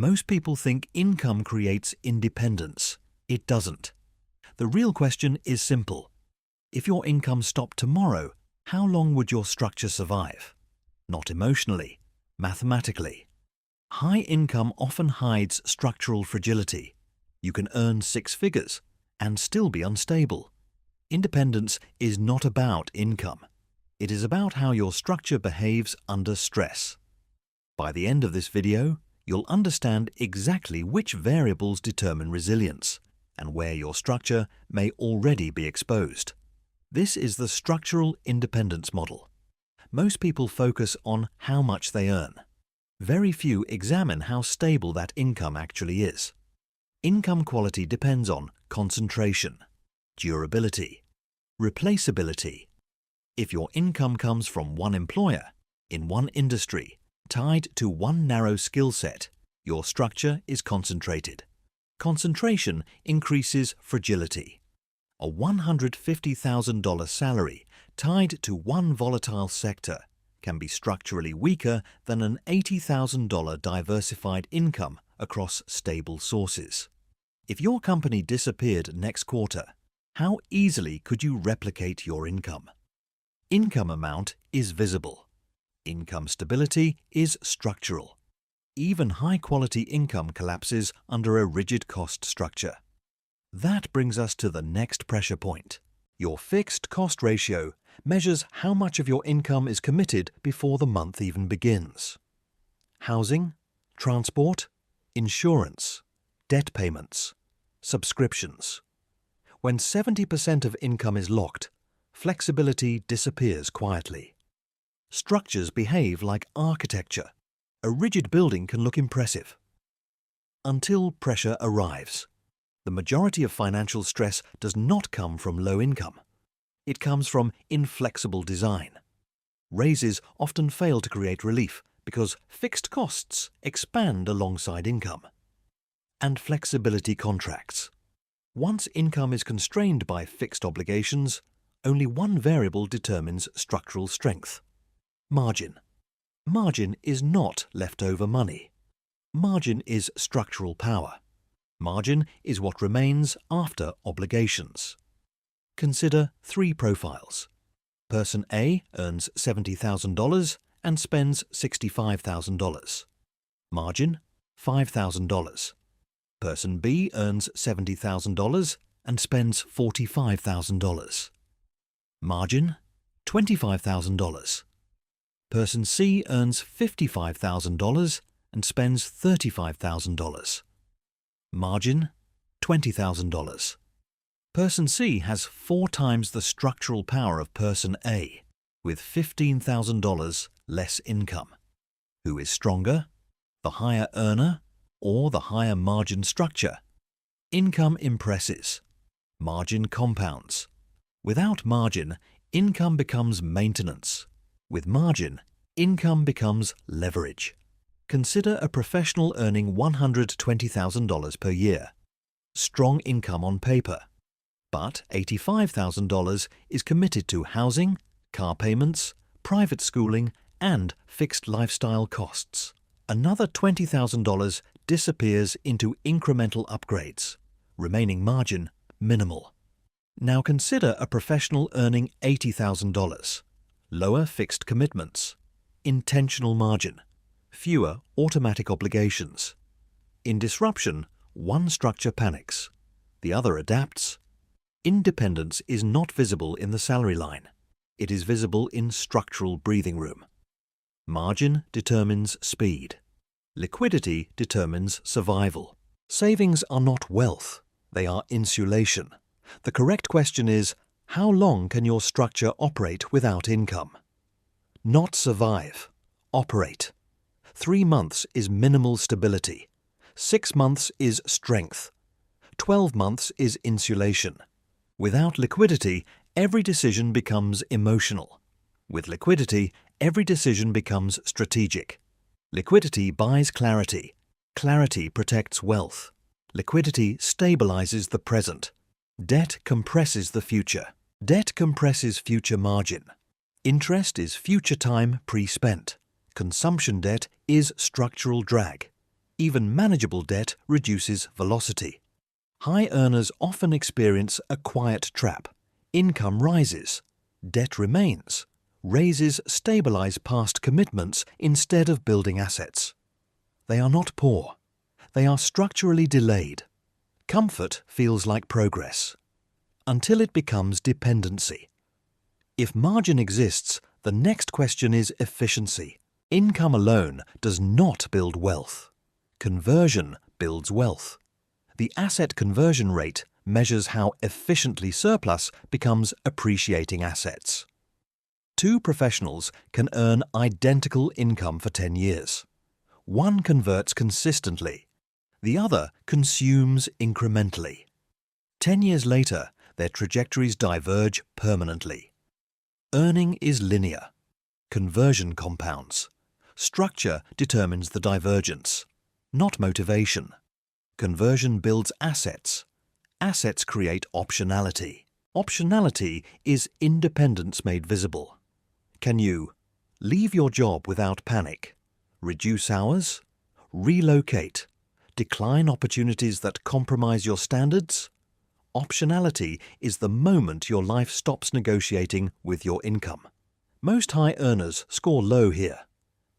Most people think income creates independence. It doesn't. The real question is simple. If your income stopped tomorrow, how long would your structure survive? Not emotionally, mathematically. High income often hides structural fragility. You can earn 6 figures and still be unstable. Independence is not about income. It is about how your structure behaves under stress. By the end of this video, you'll understand exactly which variables determine resilience and where your structure may already be exposed. This is the structural independence model. Most people focus on how much they earn. Very few examine how stable that income actually is. Income quality depends on concentration, durability, replaceability. If your income comes from one employer, in one industry, tied to one narrow skill set, your structure is concentrated. Concentration increases fragility. A $150,000 salary tied to one volatile sector can be structurally weaker than an $80,000 diversified income across stable sources. If your company disappeared next quarter, how easily could you replicate your income? Income amount is visible. Income stability is structural. Even high-quality income collapses under a rigid cost structure. That brings us to the next pressure point. Your fixed cost ratio measures how much of your income is committed before the month even begins. Housing, transport, insurance, debt payments, subscriptions. When 70% of income is locked, flexibility disappears quietly. Structures behave like architecture. A rigid building can look impressive until pressure arrives. The majority of financial stress does not come from low income. It comes from inflexible design. Raises often fail to create relief because fixed costs expand alongside income. And flexibility contracts. Once income is constrained by fixed obligations, only one variable determines structural strength: margin. Margin is not leftover money. Margin is structural power. Margin is what remains after obligations. Consider 3 profiles. Person A earns $70,000 and spends $65,000. Margin, $5,000. Person B earns $70,000 and spends $45,000. Margin, $25,000. Person C earns $55,000 and spends $35,000. Margin, $20,000. Person C has 4 times the structural power of Person A, with $15,000 less income. Who is stronger? The higher earner or the higher margin structure? Income impresses. Margin compounds. Without margin, income becomes maintenance. With margin, income becomes leverage. Consider a professional earning $120,000 per year. Strong income on paper. But $85,000 is committed to housing, car payments, private schooling, and fixed lifestyle costs. Another $20,000 disappears into incremental upgrades, remaining margin minimal. Now consider a professional earning $80,000. Lower fixed commitments, intentional margin, fewer automatic obligations. In disruption, one structure panics, the other adapts. Independence is not visible in the salary line. It is visible in structural breathing room. Margin determines speed. Liquidity determines survival. Savings are not wealth, they are insulation. The correct question is, how long can your structure operate without income? Not survive, operate. 3 months is minimal stability. 6 months is strength. 12 months is insulation. Without liquidity, every decision becomes emotional. With liquidity, every decision becomes strategic. Liquidity buys clarity. Clarity protects wealth. Liquidity stabilizes the present. Debt compresses the future. Debt compresses future margin. Interest is future time pre-spent. Consumption debt is structural drag. Even manageable debt reduces velocity. High earners often experience a quiet trap. Income rises, debt remains. Raises stabilize past commitments instead of building assets. They are not poor. They are structurally delayed. Comfort feels like progress, until it becomes dependency. If margin exists, the next question is efficiency. Income alone does not build wealth. Conversion builds wealth. The asset conversion rate measures how efficiently surplus becomes appreciating assets. Two professionals can earn identical income for 10 years. One converts consistently. The other consumes incrementally. 10 years later, their trajectories diverge permanently. Earning is linear. Conversion compounds. Structure determines the divergence, not motivation. Conversion builds assets. Assets create optionality. Optionality is independence made visible. Can you leave your job without panic, reduce hours, relocate, decline opportunities that compromise your standards? Optionality is the moment your life stops negotiating with your income. Most high earners score low here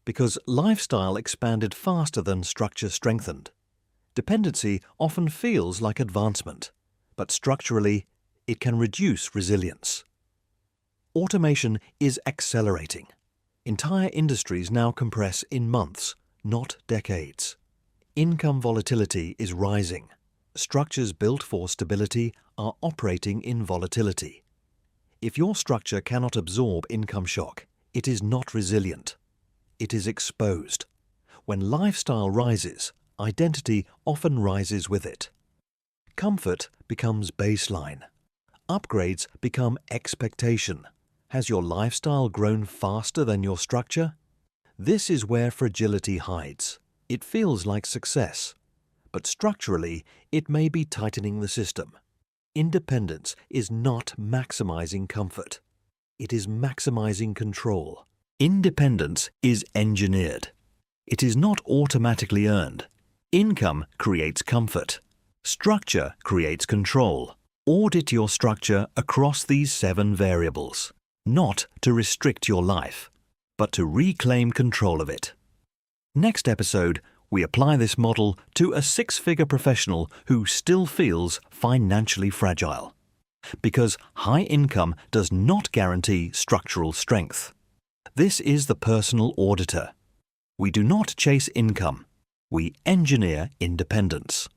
because lifestyle expanded faster than structure strengthened. Dependency often feels like advancement, but structurally, it can reduce resilience. Automation is accelerating. Entire industries now compress in months, not decades. Income volatility is rising. Structures built for stability are operating in volatility. If your structure cannot absorb income shock, it is not resilient. It is exposed. When lifestyle rises, identity often rises with it. Comfort becomes baseline. Upgrades become expectation. Has your lifestyle grown faster than your structure? This is where fragility hides. It feels like success, but structurally, it may be tightening the system. Independence is not maximizing comfort. It is maximizing control. Independence is engineered. It is not automatically earned. Income creates comfort. Structure creates control. Audit your structure across these 7 variables, not to restrict your life, but to reclaim control of it. Next episode, we apply this model to a 6-figure professional who still feels financially fragile. Because high income does not guarantee structural strength. This is the personal auditor. We do not chase income. We engineer independence.